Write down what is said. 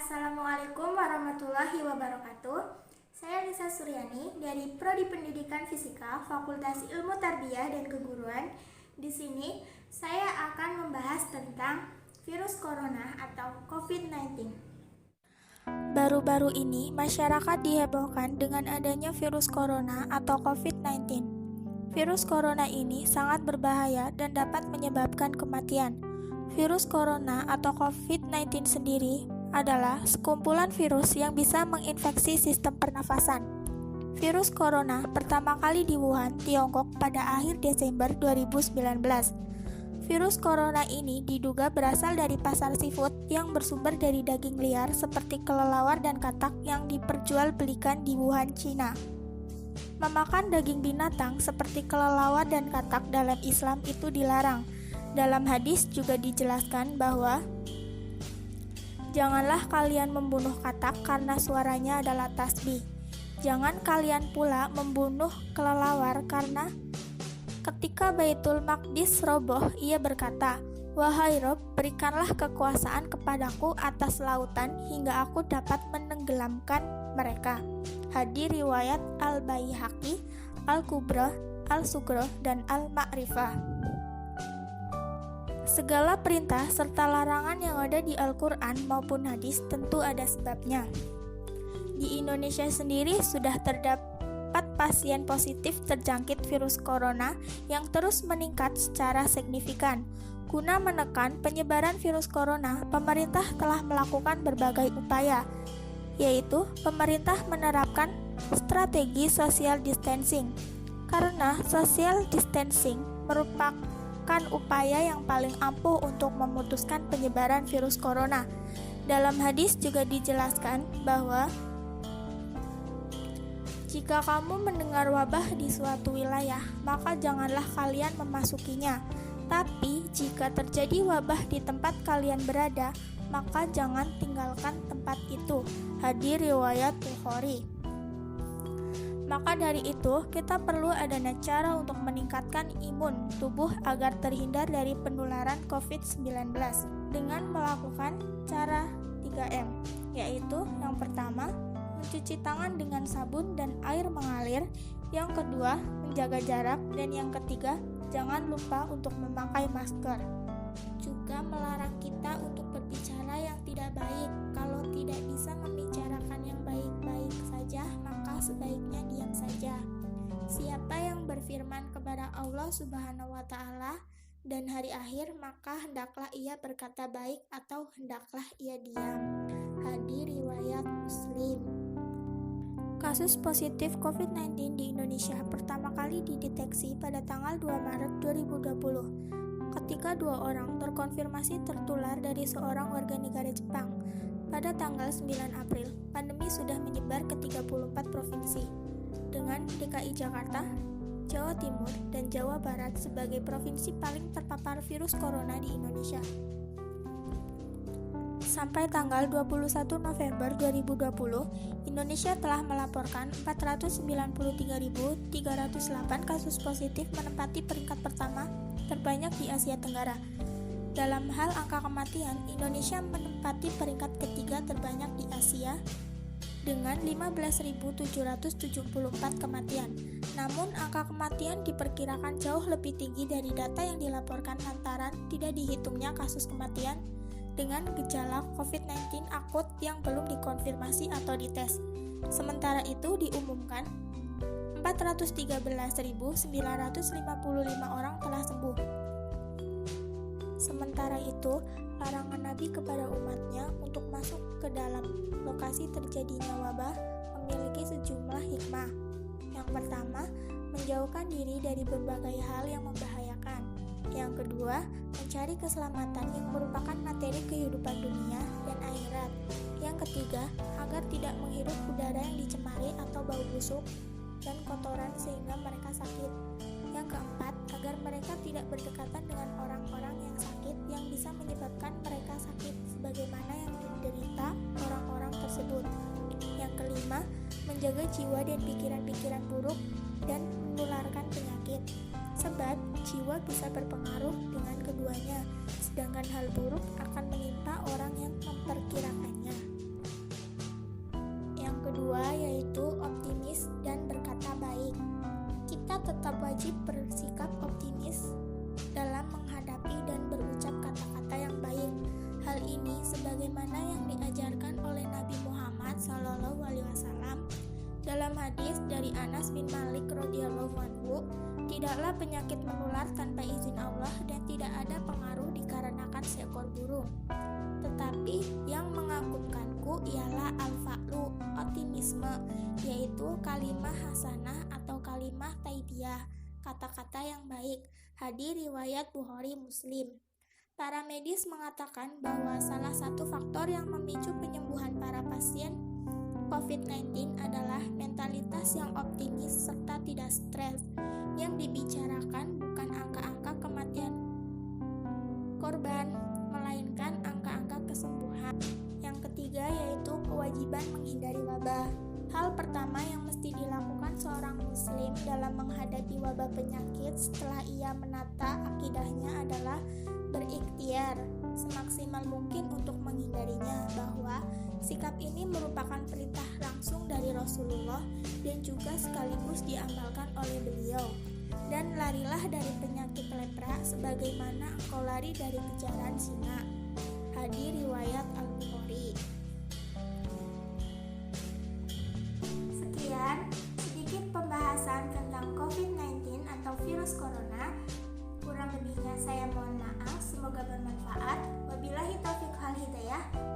Assalamualaikum warahmatullahi wabarakatuh. Saya Lisa Suryani dari Prodi Pendidikan Fisika Fakultas Ilmu Tarbiyah dan Keguruan. Di sini saya akan membahas tentang virus corona atau COVID-19. Baru-baru ini masyarakat dihebohkan dengan adanya virus corona atau COVID-19. Virus corona ini sangat berbahaya dan dapat menyebabkan kematian. Virus corona atau COVID-19 sendiri adalah sekumpulan virus yang bisa menginfeksi sistem pernafasan. Virus corona pertama kali di Wuhan, Tiongkok pada akhir Desember 2019. Virus corona ini diduga berasal dari pasar seafood yang bersumber dari daging liar seperti kelelawar dan katak yang diperjualbelikan di Wuhan, Cina. Memakan daging binatang seperti kelelawar dan katak dalam Islam itu dilarang. Dalam hadis juga dijelaskan bahwa janganlah kalian membunuh katak karena suaranya adalah tasbih. Jangan kalian pula membunuh kelelawar karena ketika Baitul Maqdis roboh, ia berkata, "Wahai Rob, berikanlah kekuasaan kepadaku atas lautan hingga aku dapat menenggelamkan mereka." Hadis riwayat Al-Baihaqi, Al-Kubra, Al-Sughra, dan Al-Ma'rifah. Segala perintah serta larangan yang ada di Al-Quran maupun hadis tentu ada sebabnya. Di Indonesia sendiri sudah terdapat pasien positif terjangkit virus corona yang terus meningkat secara signifikan. Guna menekan penyebaran virus corona, pemerintah telah melakukan berbagai upaya, yaitu pemerintah menerapkan strategi social distancing. Karena social distancing merupakan upaya yang paling ampuh untuk memutuskan penyebaran virus corona. Dalam hadis juga dijelaskan bahwa jika kamu mendengar wabah di suatu wilayah, maka janganlah kalian memasukinya. Tapi jika terjadi wabah di tempat kalian berada, maka jangan tinggalkan tempat itu. Hadis riwayat Bukhari. Maka dari itu, kita perlu adanya cara untuk meningkatkan imun tubuh agar terhindar dari penularan COVID-19 dengan melakukan cara 3M, yaitu yang pertama, mencuci tangan dengan sabun dan air mengalir, yang kedua, menjaga jarak, dan yang ketiga, jangan lupa untuk memakai masker. Juga melarang kita untuk berbicara yang tidak baik. Kalau tidak bisa membicarakan yang baik-baik saja, maka sebaiknya diam saja. Siapa yang berfirman kepada Allah Subhanahu wa Ta'ala dan hari akhir, maka hendaklah ia berkata baik atau hendaklah ia diam. Hadis riwayat Muslim. Kasus positif COVID-19 di Indonesia pertama kali dideteksi pada tanggal 2 Maret 2020. Ketika 2 orang terkonfirmasi tertular dari seorang warga negara Jepang. Pada tanggal 9 April, pandemi sudah menyebar ke 34 provinsi, dengan DKI Jakarta, Jawa Timur, dan Jawa Barat sebagai provinsi paling terpapar virus corona di Indonesia. Sampai tanggal 21 November 2020, Indonesia telah melaporkan 493.308 kasus positif menempati peringkat pertama terbanyak di Asia Tenggara. Dalam hal angka kematian, Indonesia menempati peringkat ketiga terbanyak di Asia dengan 15.774 kematian. Namun, angka kematian diperkirakan jauh lebih tinggi dari data yang dilaporkan lantaran tidak dihitungnya kasus kematian dengan gejala COVID-19 akut yang belum dikonfirmasi atau dites. Sementara itu diumumkan 413.955 orang telah sembuh. Sementara itu, larangan Nabi kepada umatnya untuk masuk ke dalam lokasi terjadinya wabah memiliki sejumlah hikmah. Yang pertama, menjauhkan diri dari berbagai hal yang membahayakan. Yang kedua, mencari keselamatan yang merupakan materi kehidupan dunia dan akhirat. Yang ketiga, agar tidak menghirup udara yang dicemari atau bau busuk dan kotoran sehingga mereka sakit. Yang keempat, agar mereka tidak berdekatan dengan orang-orang yang sakit yang bisa menyebabkan mereka sakit sebagaimana yang diderita orang-orang tersebut. Yang kelima, menjaga jiwa dan pikiran-pikiran buruk dan menularkan penyakit. Sebab jiwa bisa berpengaruh dengan keduanya, sedangkan hal buruk akan menimpa orang yang memperkirakannya. Shallallahu Alaihi Wasallam. Dalam hadis dari Anas bin Malik radhiyallahu anhu, tidaklah penyakit menular tanpa izin Allah dan tidak ada pengaruh dikarenakan seekor burung. Tetapi yang mengagumkanku ialah al-fa'lu, optimisme, yaitu kalimah hasanah atau kalimah taibiyah, kata-kata yang baik. Hadis riwayat Bukhari Muslim. Para medis mengatakan bahwa salah satu faktor yang memicu penyembuhan para pasien COVID-19 adalah mentalitas yang optimis serta tidak stres. Yang dibicarakan bukan angka-angka kematian korban, melainkan angka-angka kesembuhan. Yang ketiga yaitu kewajiban menghindari wabah. Hal pertama yang mesti dilakukan seorang muslim dalam menghadapi wabah penyakit setelah ia menata akidahnya adalah berikhtiar semaksimal mungkin untuk menghindarinya, bahwa sikap ini merupakan perintah langsung dari Rasulullah dan juga sekaligus diamalkan oleh beliau. Dan larilah dari penyakit lepra sebagaimana engkau lari dari kejaran singa. Hadis riwayat Al-Bukhari. Sekian sedikit pembahasan tentang COVID-19 atau virus corona. Kurang lebihnya saya mohon maaf, semoga bermanfaat. Wabillahi taufiq wal hidayah.